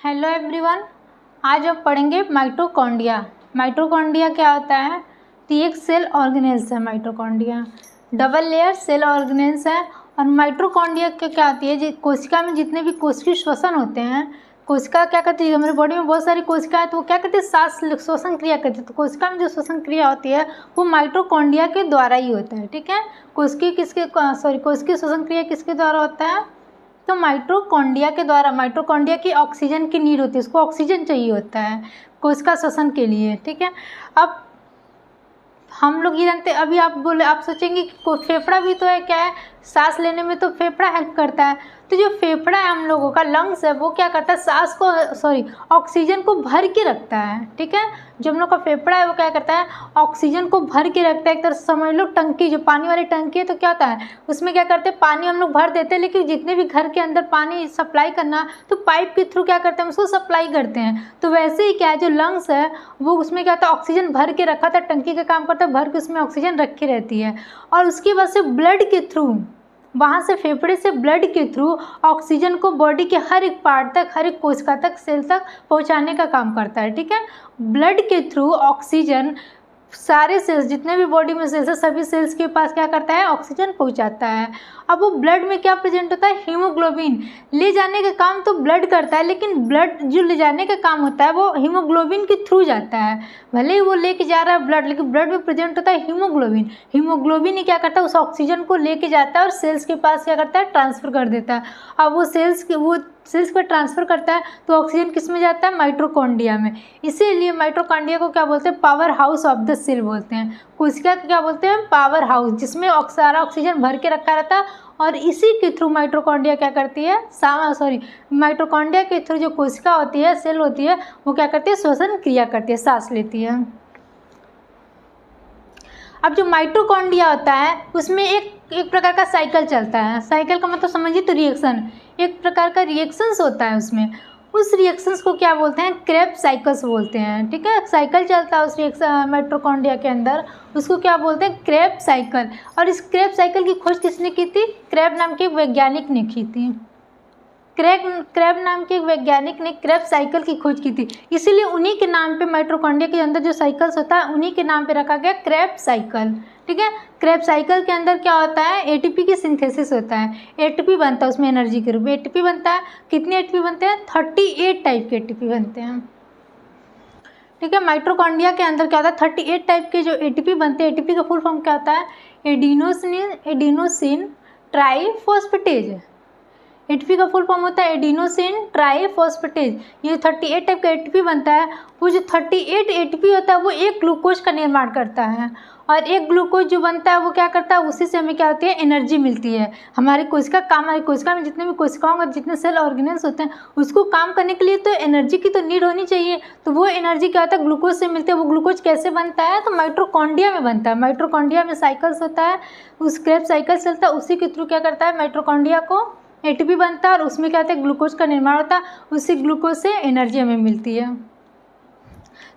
Hello everyone. आज हम पढ़ेंगे माइटोकॉन्ड्रिया। माइटोकॉन्ड्रिया क्या होता है? तो ये एक सेल ऑर्गेनेल्स है। Mitochondria double layer cell organelles है। और माइटोकॉन्ड्रिया क्या होती है? कोशिका में जितने भी कोशिकीय श्वसन होते हैं, कोशिका क्या करती है, हमारे बॉडी में बहुत सारी कोशिका है, तो वो क्या करती है, सांस श्वसन क्रिया करती है। तो कोशिका में जो श्वसन क्रिया होती है वो माइटोकॉन्ड्रिया के द्वारा ही होता है। ठीक है, कोशिकीय श्वसन क्रिया किसके द्वारा होता है? तो माइटोकॉन्ड्रिया के द्वारा। माइटोकॉन्ड्रिया की ऑक्सीजन की नीड होती है, उसको ऑक्सीजन चाहिए होता है कोशिका श्वसन के लिए। ठीक है, अब हम लोग ये जानते हैं, अभी आप सोचेंगे कि फेफड़ा भी तो है, क्या है, सांस लेने में तो फेफड़ा हेल्प करता है। तो जो फेफड़ा है हम लोगों का, लंग्स है, वो क्या करता है, सांस को ऑक्सीजन को भर के रखता है। ठीक है, जो हम लोग का फेफड़ा है वो क्या करता है, ऑक्सीजन को भर के रखता है। एक तरह से समझ लो टंकी, जो पानी वाली टंकी है, तो क्या होता है उसमें क्या करते हैं, पानी हम लोग भर देते हैं, लेकिन जितने भी घर के अंदर पानी सप्लाई करना, तो पाइप के थ्रू क्या करते हैं, उसको सप्लाई करते हैं। तो वैसे ही क्या है, जो लंग्स है वो उसमें क्या होता है, ऑक्सीजन भर के रखा था, टंकी का काम करता है, भर के उसमें ऑक्सीजन रखी रहती है। और उसकी वजह से ब्लड के थ्रू, वहाँ से फेफड़े से ब्लड के थ्रू ऑक्सीजन को बॉडी के हर एक पार्ट तक, हर एक कोशिका तक, सेल तक पहुँचाने का काम करता है। ठीक है, ब्लड के थ्रू ऑक्सीजन सारे सेल्स, जितने भी बॉडी में सेल्स है, सभी सेल्स के पास क्या करता है, ऑक्सीजन पहुंचाता है। अब वो ब्लड में क्या प्रेजेंट होता है, हीमोग्लोबिन। ले जाने का काम तो ब्लड करता है, लेकिन ब्लड जो ले जाने का काम होता है वो हीमोग्लोबिन के थ्रू जाता है। भले ही वो लेके जा रहा है ब्लड, लेकिन ब्लड में प्रेजेंट होता है हीमोग्लोबिन। हीमोग्लोबिन ही क्या करता है, उस ऑक्सीजन को लेके जाता है और सेल्स के पास क्या करता है, ट्रांसफ़र कर देता है। अब वो सेल्स पर ट्रांसफ़र करता है, तो ऑक्सीजन किस में जाता है, माइटोकॉन्ड्रिया में। इसीलिए माइटोकॉन्ड्रिया को क्या बोलते हैं, powerhouse of the cell बोलते हैं। कोशिका को क्या बोलते हैं, पावर हाउस, जिसमें सारा ऑक्सीजन भर के रखा रहता है। और इसी के थ्रू माइटोकॉन्ड्रिया क्या करती है, माइटोकॉन्ड्रिया के थ्रू जो कोशिका होती है, सेल होती है, वो क्या करती है, श्वसन क्रिया करती है, सांस लेती है। अब जो माइटोकॉन्ड्रिया होता है उसमें एक प्रकार का साइकिल चलता है। साइकिल का मतलब समझिए तो रिएक्शन, एक प्रकार का रिएक्शंस होता है उसमें। उस रिएक्शंस को क्या बोलते हैं, क्रेब्स साइकिल्स बोलते हैं। ठीक है, साइकिल चलता है उस रिएक्शन माइटोकॉन्ड्रिया के अंदर, उसको क्या बोलते हैं, क्रेब्स साइकिल। और इस क्रेब्स साइकिल की खोज किसने की थी, क्रेब नाम के वैज्ञानिक ने की थी। क्रेब नाम के एक वैज्ञानिक ने क्रेब साइकिल की खोज की थी, इसीलिए उन्हीं के नाम पे माइटोकॉन्ड्रिया के अंदर जो साइकिल्स होता है उन्हीं के नाम पे रखा गया क्रेब साइकिल। ठीक है, क्रेब साइकिल के अंदर क्या होता है, एटीपी की सिंथेसिस होता है, एटीपी बनता है उसमें एनर्जी के रूप में। एटीपी बनता है, कितने एटीपी बनते हैं, 38 टाइप के एटीपी बनते हैं। ठीक है, माइटोकॉन्ड्रिया के अंदर क्या होता है, 38 टाइप के जो एटीपी बनते हैं। एटीपी का फुल फॉर्म क्या होता है, एडिनोसिन ट्राइफॉस्फेटेज। एटीपी का फुल फॉर्म होता है एडिनोसिन ट्राइफॉस्फेटेज। ये 38 टाइप का एटीपी बनता है। वो जो 38 एटीपी होता है वो एक ग्लूकोज का निर्माण करता है, और एक ग्लूकोज जो बनता है वो क्या करता है, उसी से हमें क्या होती है, एनर्जी मिलती है। हमारी कोशिका में जितने भी कोशिकाओं और जितने सेल ऑर्गेनेल्स होते हैं, उसको काम करने के लिए तो एनर्जी की तो नीड होनी चाहिए। तो वो एनर्जी क्या होता है, ग्लूकोज से मिलती है। वो ग्लूकोज कैसे बनता है, तो माइटोकॉन्ड्रिया में बनता है। माइटोकॉन्ड्रिया में साइकिल्स होता है, उस क्रेब साइकिल चलता है, उसी के थ्रू क्या करता है, माइटोकॉन्ड्रिया को एटीपी बनता है, और उसमें क्या होता है, ग्लूकोज का निर्माण होता है। उसी ग्लूकोज से एनर्जी हमें मिलती है।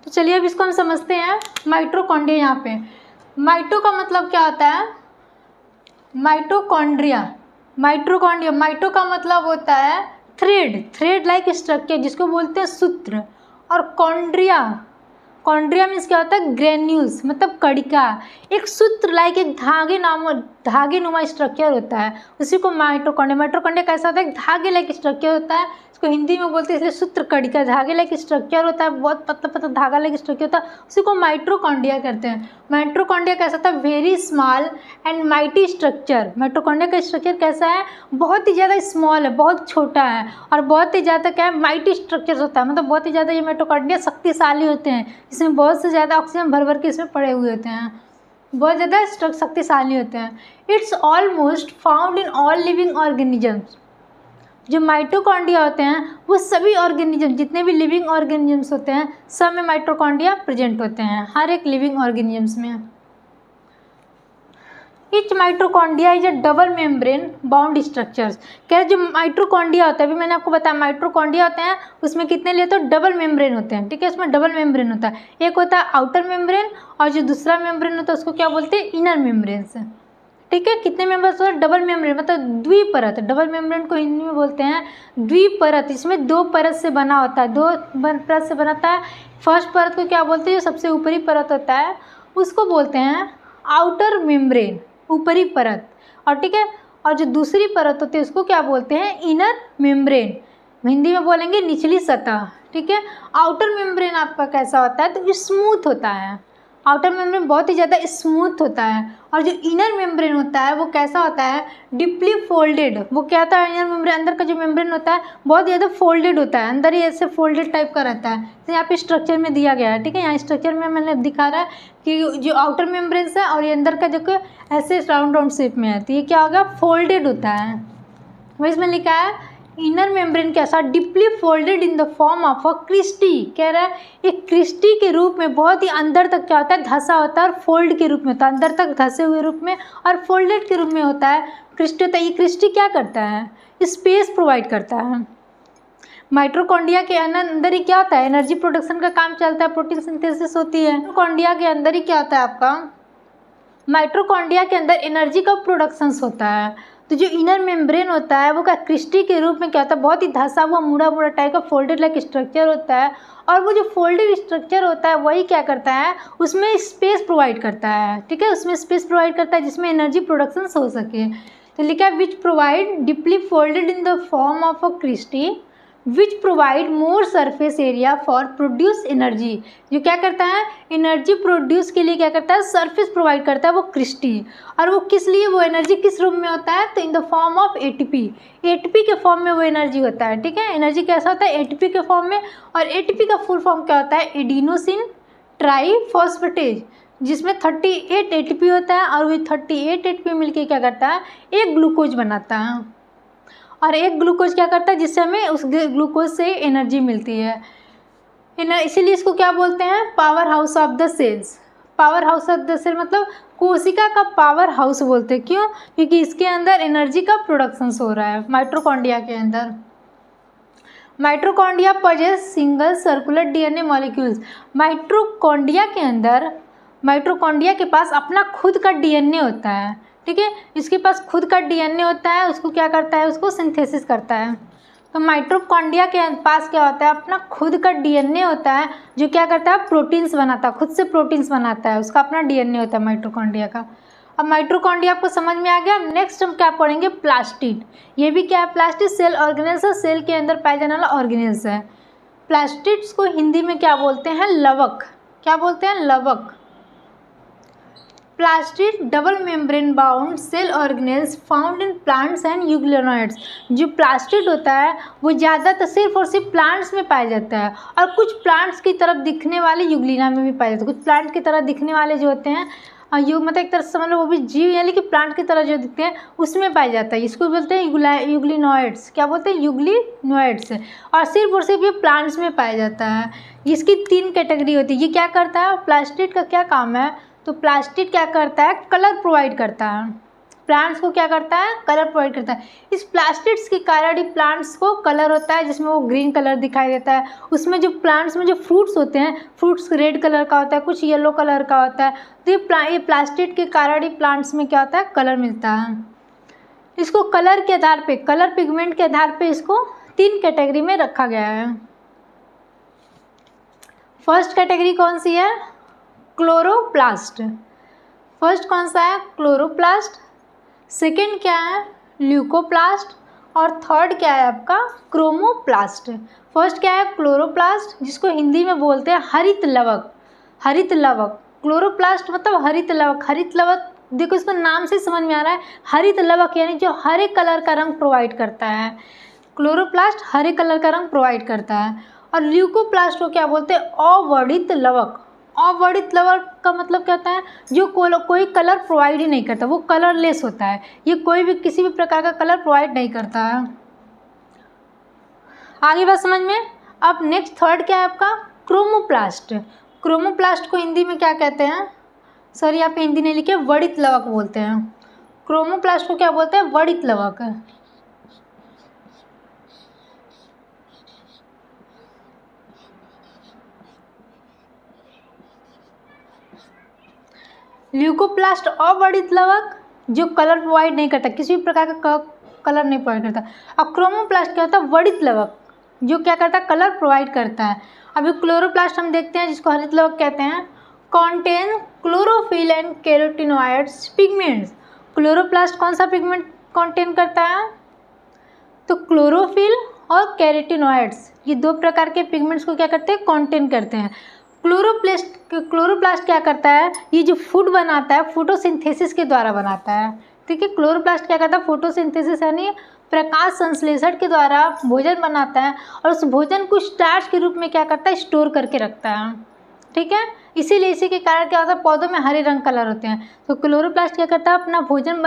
तो चलिए अब इसको हम समझते हैं। माइटोकॉन्ड्रिया, यहाँ पे माइटो का मतलब क्या होता है, माइटो का मतलब होता है थ्रेड लाइक स्ट्रक्चर, जिसको बोलते हैं सूत्र। और कॉन्ड्रिया मीन्स क्या होता है, ग्रेन्यूल्स, मतलब कड़िका। एक सूत्र लाइक एक धागे नुमा स्ट्रक्चर होता है, उसी को माइटोकॉन्ड्रिया कैसा होता है, एक धागे लाइक स्ट्रक्चर होता है। इसको हिंदी में बोलते हैं इसलिए सूत्र कड़िका, धागे लाइक स्ट्रक्चर होता है, बहुत पतला धागा लाइक स्ट्रक्चर होता है, उसी को माइटोकॉन्ड्रिया कहते हैं। माइटोकॉन्ड्रिया कैसा होता है, very small and mighty structure. Mitochondria का स्ट्रक्चर कैसा है, बहुत ही ज़्यादा स्मॉल है, बहुत छोटा है, और बहुत ही ज़्यादा क्या है, माइटी स्ट्रक्चर होता है, मतलब बहुत ही ज़्यादा ये माइटोकॉन्ड्रिया शक्तिशाली होते हैं। इसमें बहुत से ज़्यादा ऑक्सीजन भर के इसमें पड़े हुए होते हैं, बहुत ज़्यादा शक्तिशाली होते हैं। It's almost found in all living organisms. जो माइटोकॉन्ड्रिया होते हैं वो सभी ऑर्गेनिज्म, जितने भी लिविंग ऑर्गेनिजम्स होते हैं, सब में माइटोकॉन्ड्रिया प्रेजेंट होते हैं, हर एक लिविंग ऑर्गेनिजम्स में। Etch mitochondria is a double membrane bound structures. क्या जो माइटोकॉन्ड्रिया होता है, अभी मैंने आपको बताया माइटोकॉन्ड्रिया होते हैं, उसमें कितने लिए, तो डबल मेम्ब्रेन होते हैं। ठीक है, उसमें डबल मेम्ब्रेन होता है, एक होता है आउटर मेम्ब्रेन, और जो दूसरा मेम्ब्रेन होता है उसको क्या बोलते हैं, इनर मेम्ब्रेन से। ठीक है। कितने मेंबर्स होते हैं? डबल मेम्ब्रेन मतलब द्विपरत। डबल मेम्ब्रेन को हिंदी में बोलते हैं द्विपरत। इसमें दो परत से बना होता है, दो परत से बनाता है। फर्स्ट परत को क्या बोलते हैं? जो सबसे ऊपरी परत होता है उसको बोलते हैं आउटर मेम्ब्रेन, ऊपरी परत। और ठीक है, और जो दूसरी परत होती है उसको क्या बोलते हैं? Inner membrane. हिंदी में बोलेंगे निचली सतह। ठीक है। आउटर मेम्ब्रेन आपका कैसा होता है? तो स्मूथ होता है। आउटर मेम्ब्रेन बहुत ही ज़्यादा स्मूथ होता है। और जो इनर मेम्ब्रेन होता है वो कैसा होता है? Deeply folded. वो क्या होता है? इनर मेम्ब्रेन, अंदर का जो मेम्ब्रेन होता है बहुत ज़्यादा फोल्डेड होता है, अंदर ही ऐसे फोल्डेड टाइप का रहता है। तो यहाँ पे स्ट्रक्चर में दिया गया है। ठीक है, यहाँ स्ट्रक्चर में मैंने दिखा रहा है कि जो आउटर मेम्ब्रेन्स है और ये अंदर का जो ऐसे राउंड राउंड शेप में है, तो ये क्या होगा? फोल्डेड होता है। वो इसमें लिखा है इनर मेम्ब्रेन कैसा? Deeply folded in the form of a cristae. कह रहा है एक क्रिस्टी के रूप में बहुत ही अंदर तक क्या होता है? धंसा होता है, और फोल्ड के रूप में होता है, अंदर तक धंसे हुए रूप में और फोल्डेड के रूप में होता है, क्रिस्टी होता है। ये क्रिस्टी क्या करता है? स्पेस प्रोवाइड करता है। माइटोकॉन्ड्रिया के अंदर ही क्या होता है? एनर्जी प्रोडक्शन का काम चलता है, प्रोटीन सिंथेसिस होती है। माइटोकॉन्ड्रिया के अंदर ही क्या होता है आपका? माइटोकॉन्ड्रिया के अंदर एनर्जी का प्रोडक्शंस होता है। तो जो इनर मेम्ब्रेन होता है वो क्या क्रिस्टी के रूप में क्या होता है? बहुत ही धंसा हुआ मुड़ा मुड़ा टाइप का फोल्डेड लाइक स्ट्रक्चर होता है। और वो जो फोल्डेड स्ट्रक्चर होता है वही क्या करता है? उसमें स्पेस प्रोवाइड करता है। ठीक है, उसमें स्पेस प्रोवाइड करता है जिसमें एनर्जी प्रोडक्शन हो सके। तो लिखा है which provide deeply folded in the form of a cristae which provide more surface area for produce energy. जो क्या करता है? एनर्जी प्रोड्यूस के लिए क्या करता है? सरफेस प्रोवाइड करता है वो क्रिस्टी। और वो किस लिए? वो एनर्जी किस रूप में होता है? तो इन the form of ATP. ATP के फॉर्म में वो एनर्जी होता है। ठीक है, एनर्जी कैसा होता है? एटीपी के फॉर्म में। और एटीपी का फुल फॉर्म क्या होता है? एडिनोसिन ट्राईफॉस्फेटेज, जिसमें 38 एटीपी होता है। और वो 38 एटीपी मिलकर क्या करता है? एक ग्लूकोज बनाता है। और एक ग्लूकोज क्या करता है? जिससे हमें उस ग्लूकोज से एनर्जी मिलती है। इसीलिए इसको क्या बोलते हैं? Powerhouse of the cells. Powerhouse of the cell मतलब कोशिका का पावर हाउस बोलते हैं। क्यों? क्योंकि इसके अंदर एनर्जी का प्रोडक्शन हो रहा है माइटोकॉन्ड्रिया के अंदर। Mitochondria possess single circular DNA molecules. Mitochondria के अंदर, माइटोकॉन्ड्रिया के पास अपना खुद का डीएनए होता है। ठीक है, इसके पास खुद का डीएनए होता है। उसको क्या करता है? उसको सिंथेसिस करता है। तो माइटोकॉन्ड्रिया के पास क्या होता है? अपना खुद का डीएनए होता है जो क्या करता है? प्रोटीन्स बनाता है, खुद से प्रोटीन्स बनाता है। उसका अपना डीएनए होता है माइटोकॉन्ड्रिया का। अब माइटोकॉन्ड्रिया आपको समझ में आ गया। नेक्स्ट हम क्या पढ़ेंगे? प्लास्टिड। ये भी क्या है? प्लास्टिड सेल ऑर्गेनेल्स है, सेल के अंदर पाया जाने वाला ऑर्गेनेल्स है। प्लास्टिड्स को हिंदी में क्या बोलते हैं? लवक। क्या बोलते हैं? लवक। Plastid double membrane bound cell organelles found in plants and euglenoids. जो प्लास्टिड होता है वो ज़्यादातर सिर्फ और सिर्फ प्लांट्स में पाया जाता है, और कुछ प्लांट्स की तरफ दिखने वाले यूग्लिना में भी पाया जाता है। कुछ प्लांट की तरह दिखने वाले जो होते हैं मतलब एक तरह से समझ लो वो भी जीव यानी कि प्लांट की तरह जो दिखते हैं उसमें पाया जाता है। इसको बोलते हैं यूग्लिनोइड्स। क्या बोलते हैं? यूग्लिनोइड्स। और सिर्फ ये प्लांट्स में पाया जाता है। इसकी 3 कैटेगरी होती है। ये क्या करता है? प्लास्टिड का क्या काम है? तो प्लास्टिड क्या करता है? कलर प्रोवाइड करता है। प्लांट्स को क्या करता है? कलर प्रोवाइड करता है। इस प्लास्टिड्स के कारण ही प्लांट्स को कलर होता है, जिसमें वो ग्रीन कलर दिखाई देता है। उसमें जो प्लांट्स में जो फ्रूट्स होते हैं, फ्रूट्स रेड कलर का होता है, कुछ येलो कलर का होता है। तो ये प्लास्टिड के कारण ही प्लांट्स में क्या होता है? कलर मिलता है। इसको कलर के आधार पे, कलर पिगमेंट के आधार पे इसको 3 कैटेगरी में रखा गया है। फर्स्ट कैटेगरी कौन सी है? क्लोरोप्लास्ट। फर्स्ट कौन सा है? क्लोरोप्लास्ट। सेकंड क्या है? ल्यूकोप्लास्ट। और थर्ड क्या है आपका? क्रोमोप्लास्ट। फर्स्ट क्या है? क्लोरोप्लास्ट, जिसको हिंदी में बोलते हैं हरित लवक। हरित लवक। क्लोरोप्लास्ट मतलब हरित लवक। हरित लवक देखो इसको नाम से समझ में आ रहा है, हरित लवक यानी जो हरे कलर का रंग प्रोवाइड करता है। क्लोरोप्लास्ट हरे कलर का रंग प्रोवाइड करता है। और ल्यूकोप्लास्ट को क्या बोलते हैं? अवर्णित लवक। अवर्णित लवक का मतलब क्या होता है? जो कोई कलर प्रोवाइड ही नहीं करता, वो कलरलेस होता है। ये कोई भी किसी भी प्रकार का कलर प्रोवाइड नहीं करता है। आगे बात समझ में। अब नेक्स्ट थर्ड क्या है आपका? क्रोमोप्लास्ट। क्रोमोप्लास्ट को हिंदी में क्या कहते हैं? सर यहाँ पे हिंदी नहीं लिखे, वर्णित लवक बोलते हैं। क्रोमोप्लास्ट को क्या बोलते हैं? वर्णित लवक। ल्यूकोप्लास्ट अवर्णित लवक, जो कलर प्रोवाइड नहीं करता, किसी भी प्रकार का कलर नहीं प्रोवाइड करता। अब क्रोमोप्लास्ट क्या होता है, वर्णित लवक जो क्या करता है, कलर प्रोवाइड करता है। अभी क्लोरोप्लास्ट हम देखते हैं जिसको हरित लवक कहते हैं, contain chlorophyll and carotenoids pigments. Chloroplast कौन सा पिगमेंट कॉन्टेन करता है, तो क्लोरोफिल और कैरोटीनॉइड्स, ये दो प्रकार के पिगमेंट्स को क्या करते हैं, कॉन्टेन करते हैं। क्लोरोप्लास्ट क्या करता है, ये जो फूड बनाता है फोटोसिंथेसिस के द्वारा बनाता है। ठीक है, क्लोरोप्लास्ट क्या करता है, फोटोसिंथेसिस यानी प्रकाश संश्लेषण के द्वारा भोजन बनाता है और उस भोजन को स्टार्च के रूप में क्या करता है, स्टोर करके रखता है। ठीक है, इसीलिए इसी के कारण क्या होता है, पौधों में हरे रंग कलर होते हैं। तो क्लोरोप्लास्ट क्या करता है, अपना भोजन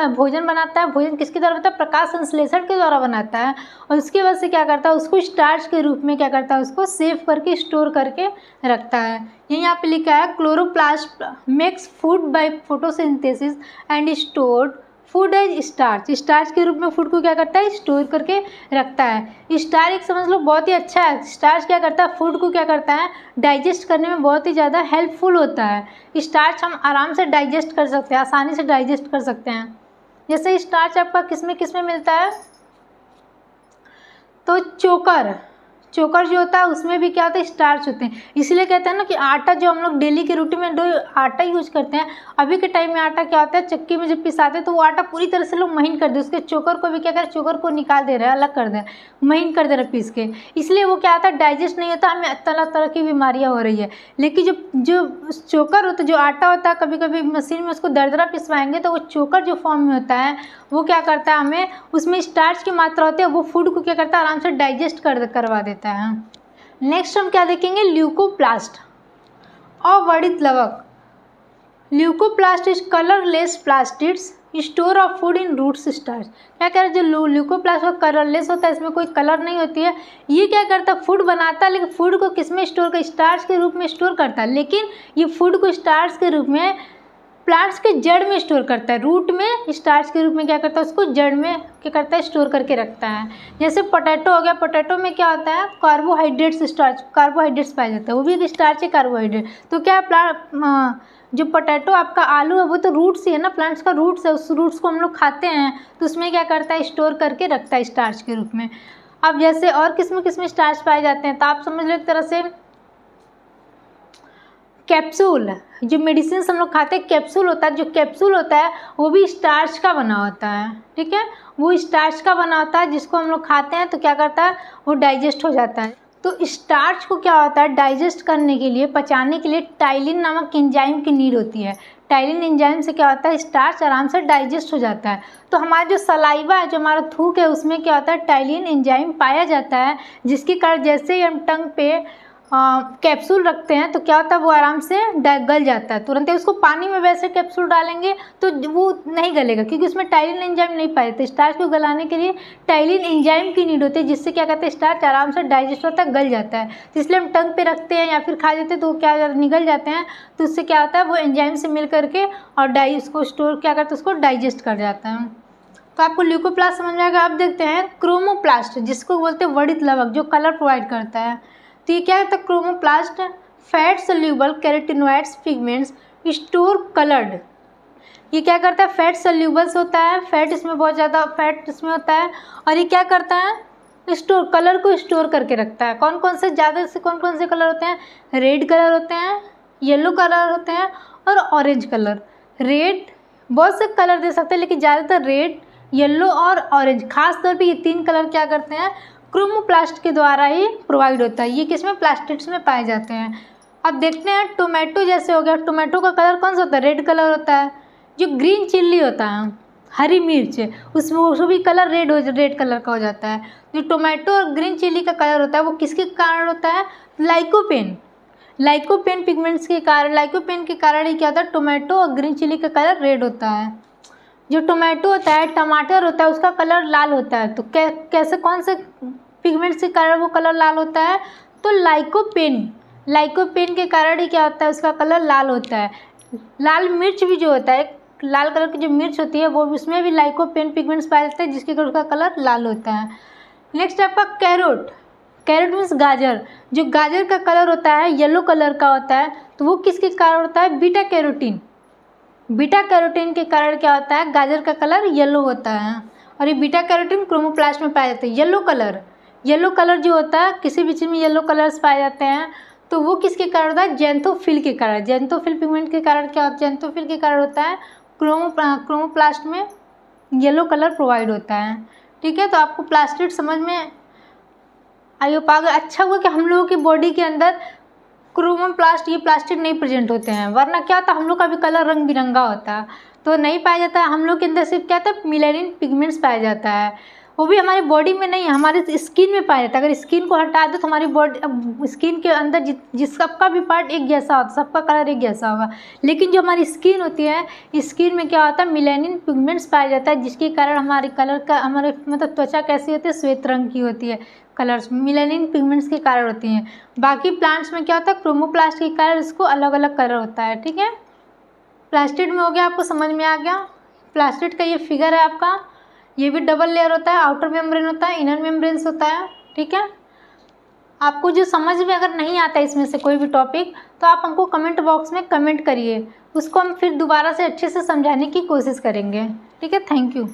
बनाता है। भोजन किसके द्वारा बनता है, प्रकाश संश्लेषण के द्वारा बनाता है और उसके बाद से क्या करता है, उसको स्टार्च के रूप में क्या करता है, उसको सेव करके स्टोर करके रखता है। ये यहाँ पे लिखा है, chloroplast makes food by photosynthesis and stored food as starch. Starch के रूप में फूड को क्या करता है, स्टोर करके रखता है। स्टार्च एक समझ लो बहुत ही अच्छा है। स्टार्च क्या करता है, फूड को क्या करता है, डाइजेस्ट करने में बहुत ही ज़्यादा हेल्पफुल होता है। स्टार्च हम आराम से डाइजेस्ट कर सकते हैं, आसानी से डाइजेस्ट कर सकते हैं। जैसे स्टार्च आपका किस में मिलता है, तो चोकर जो होता है उसमें भी क्या होता है, स्टार्च होते हैं। इसलिए कहते हैं ना कि आटा जो हम लोग डेली के रूटीन में आटा यूज करते हैं, अभी के टाइम में आटा क्या होता है, चक्की में जब पिसाते हैं तो वो आटा पूरी तरह से लोग महीन कर दे, उसके चोकर को भी क्या करें, चोकर को निकाल दे रहे हैं, अलग कर दे, महीन कर दे रहे पीस के। इसलिए वो क्या होता है, डाइजेस्ट नहीं होता, हमें तरह तरह की बीमारियाँ हो रही है। लेकिन जो चोकर होता है, जो आटा होता है, कभी कभी मशीन में उसको दरदरा पिसवाएंगे तो वो चोकर जो फॉर्म में होता है वो क्या करता है, हमें उसमें स्टार्च की मात्रा होती है, वो फूड को क्या करता है, आराम से डाइजेस्ट करवा देता है। नेक्स्ट हम क्या देखेंगे, ल्यूकोप्लास्ट, अवर्णित लवक। Leucoplast is colourless plastids store of food in roots starch. क्या कह रहे हैं, जो ल्यूकोप्लास्ट वो कलरलेस होता है, इसमें कोई कलर नहीं होती है। ये क्या करता है, फूड बनाता है, लेकिन फूड को किस में स्टोर कर, स्टार्च के रूप में स्टोर करता है। लेकिन ये फूड को स्टार्च के रूप में प्लांट्स के जड़ में स्टोर करता है, रूट में स्टार्च के रूप में क्या करता है, उसको जड़ में क्या करता है, स्टोर करके रखता है। जैसे पोटैटो हो गया, पोटैटो में क्या होता है, कार्बोहाइड्रेट्स, स्टार्च कार्बोहाइड्रेट्स पाए जाते हैं, वो भी एक स्टार्च है, कार्बोहाइड्रेट। तो क्या जो पोटैटो आपका आलू है वो तो रूट्स ही है ना, प्लांट्स का रूट्स है, उस रूट्स को हम लोग खाते हैं, तो उसमें क्या करता है, स्टोर करके रखता है स्टार्च के रूप में। अब जैसे और किसमें स्टार्च पाए जाते हैं, तो आप समझ लो एक तरह से कैप्सूल, जो मेडिसिन हम लोग खाते हैं कैप्सूल होता है, जो कैप्सूल होता है वो भी स्टार्च का बना होता है। ठीक है, वो स्टार्च का बना होता है, जिसको हम लोग खाते हैं तो क्या करता है, वो डाइजेस्ट हो जाता है। तो स्टार्च को क्या होता है, डाइजेस्ट करने के लिए, पचाने के लिए टाइलिन नामक एंजाइम की नीड होती है। टाइलिन एंजाइम से क्या होता है, स्टार्च आराम से डाइजेस्ट हो जाता है। तो हमारा जो सलाइवा है, जो हमारा थूक है, उसमें क्या होता है, टाइलिन एंजाइम पाया जाता है, जिसके कारण जैसे ही हम टंग पे कैप्सूल रखते हैं तो क्या होता है, वो आराम से गल जाता है तुरंत ही। उसको पानी में वैसे कैप्सूल डालेंगे तो वो नहीं गलेगा, क्योंकि उसमें टाइलिन एंजाइम नहीं पाए जाते। स्टार्च को गलाने के लिए टाइलिन एंजाइम की नीड होती है, जिससे क्या कहते हैं, स्टार्च आराम से डाइजेस्ट होता है, गल जाता है। तो इसलिए हम टंग पे रखते हैं या फिर खा लेते हैं तो क्या निगल जाते हैं, तो उससे क्या होता है, वो एंजाइम से मिल करके और उसको स्टोर क्या करते हैं, उसको डाइजेस्ट कर जाता है। तो आपको ल्यूकोप्लास्ट समझ में आएगा। अब देखते हैं क्रोमोप्लास्ट, जिसको बोलते हैं वर्णित लवक, जो कलर प्रोवाइड करता है। तो ये क्या होता है, chromoplast fat soluble carotenoids pigments store coloured. ये क्या करता है, फैट सोल्यूबल्स होता है, फैट इसमें बहुत ज़्यादा फैट इसमें होता है, और ये क्या करता है, स्टोर कलर को स्टोर करके रखता है। कौन कौन से ज़्यादा से कौन कौन से कलर होते हैं, रेड कलर होते हैं, येलो कलर होते हैं और ऑरेंज कलर। रेड बहुत से कलर दे सकते हैं, लेकिन ज़्यादातर रेड, येलो और ऑरेंज, खास तौर पे ये तीन कलर क्या करते हैं, क्रोमोप्लास्ट के द्वारा ही प्रोवाइड होता है। ये किसमें, प्लास्टिड्स में पाए जाते हैं। अब देखते हैं टोमेटो जैसे हो गया, टोमेटो का कलर कौन सा होता है, रेड कलर होता है। जो ग्रीन चिल्ली होता है, हरी मिर्च, उसमें भी कलर रेड कलर का हो जाता है। जो टोमेटो और ग्रीन चिल्ली का कलर होता है वो किसके कारण होता है, लाइकोपेन पिगमेंट्स के कारण। लाइकोपेन के कारण ही क्या होता है, टोमेटो और ग्रीन चिल्ली का कलर रेड होता है। जो टोमेटो होता है, टमाटर होता है, उसका कलर लाल होता है। तो कैसे, कौन से पिगमेंट्स के कारण वो कलर लाल होता है, तो लाइकोपेन के कारण ही क्या होता है, उसका कलर लाल होता है। लाल मिर्च भी जो होता है, लाल कलर की जो मिर्च होती है, वो उसमें भी लाइकोपेन पिगमेंट्स पाए जाते हैं, जिसके कारण उसका कलर लाल होता है। नेक्स्ट आपका कैरोट मीन्स गाजर। जो गाजर का कलर होता है येलो कलर का होता है, तो वो किसके कारण होता है, बीटा कैरोटीन। बीटा कैरोटीन के कारण क्या होता है, गाजर का कलर येलो होता है। और ये बीटा कैरोटीन क्रोमोप्लास्ट में पाया जाता है। येलो कलर जो होता है, किसी भी चीज़ में येलो कलर्स पाए जाते हैं, तो वो किसके कारण होता है, ज़ैंथोफिल के कारण। ज़ैंथोफिल पिगमेंट के कारण क्या होता है, ज़ैंथोफिल के कारण होता है क्रोमोप्लास्ट में येलो कलर प्रोवाइड होता है। ठीक है, तो आपको प्लास्टिड समझ में आई होप आ गया। अच्छा हुआ कि हम लोगों की बॉडी के अंदर क्रोमोप्लास्ट, ये प्लास्टिड नहीं प्रेजेंट होते हैं, वरना क्या होता है, हम लोग का भी कलर रंग बिरंगा होता, तो नहीं पाया जाता है। हम लोग के अंदर सिर्फ क्या होता है, मेलानिन पिगमेंट्स पाया जाता है, वो भी हमारी बॉडी में नहीं, हमारे स्किन में पाया जाता है। अगर स्किन को हटा दो तो हमारी बॉडी, स्किन के अंदर जिस सबका भी पार्ट एक जैसा होता है, सबका कलर एक जैसा होगा, लेकिन जो हमारी स्किन होती है, स्किन में क्या होता है, मेलानिन पिगमेंट्स पाया जाता है, जिसके कारण हमारे कलर का, हमारे मतलब त्वचा कैसी होती है, श्वेत रंग की होती है। कलर्स मेलानिन पिगमेंट्स के कारण होती हैं। बाकी प्लांट्स में क्या होता है, क्रोमोप्लास्ट के कारण इसको अलग अलग कलर होता है। ठीक है, प्लास्टिड में हो गया, आपको समझ में आ गया। प्लास्टिड का ये फिगर है आपका, ये भी डबल लेयर होता है, आउटर मेम्ब्रेन होता है, इनर मेम्ब्रेन्स होता है। ठीक है, आपको जो समझ में अगर नहीं आता इसमें से कोई भी टॉपिक, तो आप हमको कमेंट बॉक्स में कमेंट करिए, उसको हम फिर दोबारा से अच्छे से समझाने की कोशिश करेंगे। ठीक है, थैंक यू।